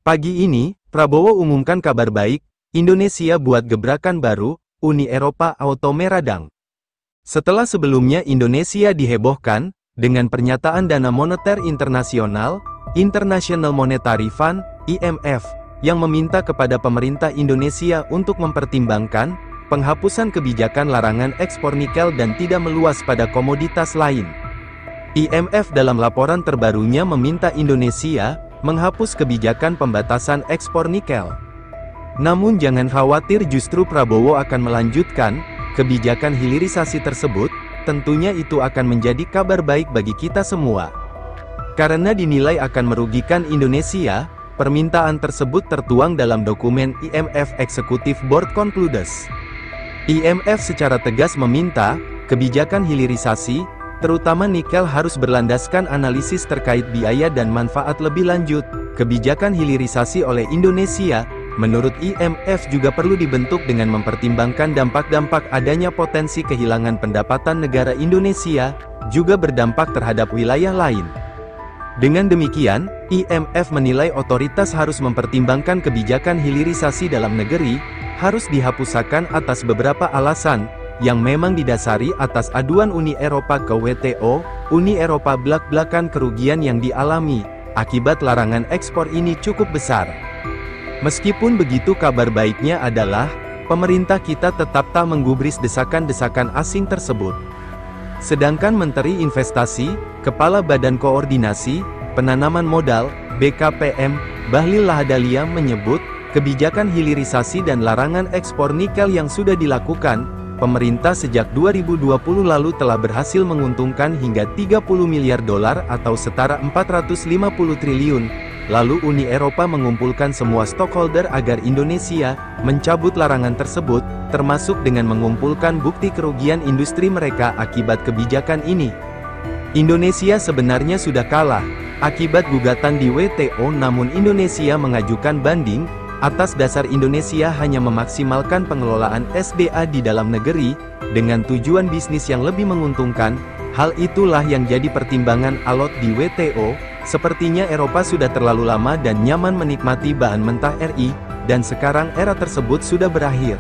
Pagi ini, Prabowo umumkan kabar baik, Indonesia buat gebrakan baru, Uni Eropa auto meradang. Setelah sebelumnya Indonesia dihebohkan, dengan pernyataan Dana Moneter Internasional, International Monetary Fund, IMF, yang meminta kepada pemerintah Indonesia untuk mempertimbangkan, penghapusan kebijakan larangan ekspor nikel dan tidak meluas pada komoditas lain. IMF dalam laporan terbarunya meminta Indonesia, menghapus kebijakan pembatasan ekspor nikel. Namun jangan khawatir, justru Prabowo akan melanjutkan kebijakan hilirisasi tersebut, tentunya itu akan menjadi kabar baik bagi kita semua. Karena dinilai akan merugikan Indonesia, permintaan tersebut tertuang dalam dokumen IMF Executive Board Concludes. IMF secara tegas meminta, kebijakan hilirisasi, terutama nikel harus berlandaskan analisis terkait biaya dan manfaat lebih lanjut. Kebijakan hilirisasi oleh Indonesia, menurut IMF juga perlu dibentuk dengan mempertimbangkan dampak-dampak adanya potensi kehilangan pendapatan negara Indonesia, juga berdampak terhadap wilayah lain. Dengan demikian, IMF menilai otoritas harus mempertimbangkan kebijakan hilirisasi dalam negeri, harus dihapuskan atas beberapa alasan, yang memang didasari atas aduan Uni Eropa ke WTO. Uni Eropa belak-belakan kerugian yang dialami akibat larangan ekspor ini cukup besar. Meskipun begitu, kabar baiknya adalah, pemerintah kita tetap tak menggubris desakan-desakan asing tersebut. Sedangkan Menteri Investasi, Kepala Badan Koordinasi Penanaman Modal, BKPM, Bahlil Lahadalia menyebut, kebijakan hilirisasi dan larangan ekspor nikel yang sudah dilakukan pemerintah sejak 2020 lalu telah berhasil menguntungkan hingga 30 miliar dolar atau setara 450 triliun. Lalu Uni Eropa mengumpulkan semua stakeholder agar Indonesia mencabut larangan tersebut, termasuk dengan mengumpulkan bukti kerugian industri mereka akibat kebijakan ini. Indonesia sebenarnya sudah kalah akibat gugatan di WTO, namun Indonesia mengajukan banding. Atas dasar Indonesia hanya memaksimalkan pengelolaan SDA di dalam negeri, dengan tujuan bisnis yang lebih menguntungkan. Hal itulah yang jadi pertimbangan alot di WTO. Sepertinya Eropa sudah terlalu lama dan nyaman menikmati bahan mentah RI, dan sekarang era tersebut sudah berakhir.